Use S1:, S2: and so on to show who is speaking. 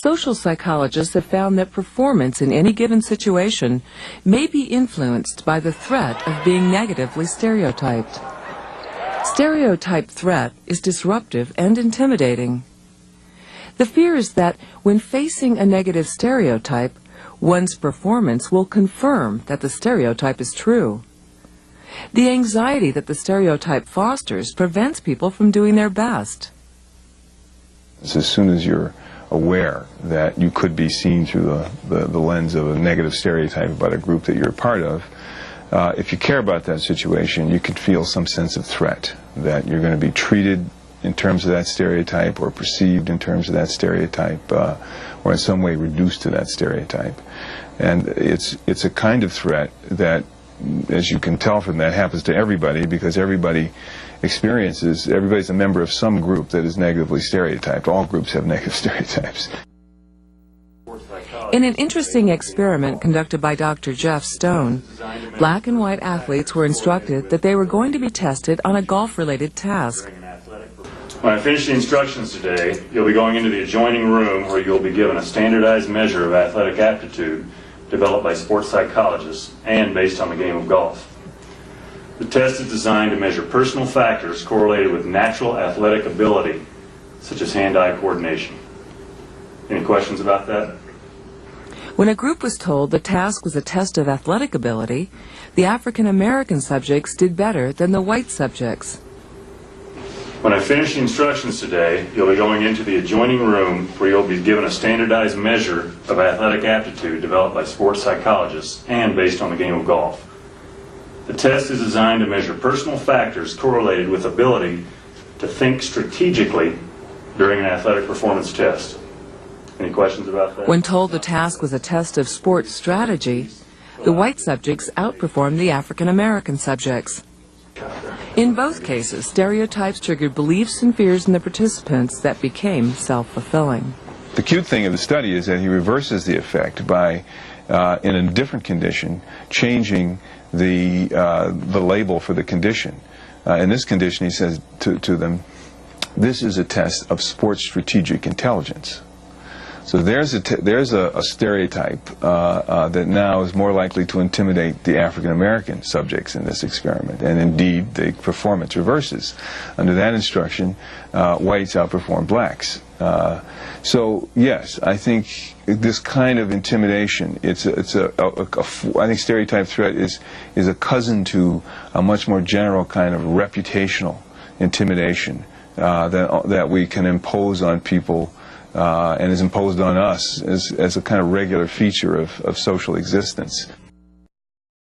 S1: Social psychologists have found that performance in any given situation may be influenced by the threat of being negatively stereotyped. Stereotype threat is disruptive and intimidating. The fear is that when facing a negative stereotype, one's performance will confirm that the stereotype is true. The anxiety that the stereotype fosters prevents people from doing their best.
S2: As soon as you're aware that you could be seen through the lens of a negative stereotype about a group that you're a part of, if you care about that situation, you could feel some sense of threat, that you're going to be treated in terms of that stereotype or perceived in terms of that stereotype or in some way reduced to that stereotype. And it's a kind of threat that, as you can tell from that, happens to everybody, because everybody's a member of some group that is negatively stereotyped. All groups have negative stereotypes.
S1: In an interesting experiment conducted by Dr. Jeff Stone, black and white athletes were instructed that they were going to be tested on a golf-related task.
S3: When I finish the instructions today, you'll be going into the adjoining room where you'll be given a standardized measure of athletic aptitude developed by sports psychologists and based on the game of golf. The test is designed to measure personal factors correlated with natural athletic ability, such as hand-eye coordination. Any questions about that?
S1: When a group was told the task was a test of athletic ability, the African American subjects did better than the white subjects.
S3: When I finish the instructions today, you'll be going into the adjoining room where you'll be given a standardized measure of athletic aptitude developed by sports psychologists and based on the game of golf. The test is designed to measure personal factors correlated with ability to think strategically during an athletic performance test. Any questions about that?
S1: When told the task was a test of sports strategy, the white subjects outperformed the African American subjects. In both cases, stereotypes triggered beliefs and fears in the participants that became self-fulfilling.
S2: The cute thing of the study is that he reverses the effect by, in a different condition, changing the label for the condition. In this condition, he says to them, this is a test of sports strategic intelligence. So there's a stereotype that now is more likely to intimidate the African American subjects in this experiment, and indeed the performance reverses. Under that instruction, whites outperform blacks. So yes, I think this kind of intimidation, I think stereotype threat is a cousin to a much more general kind of reputational intimidation that we can impose on people. And is imposed on us as a kind of regular feature of social existence.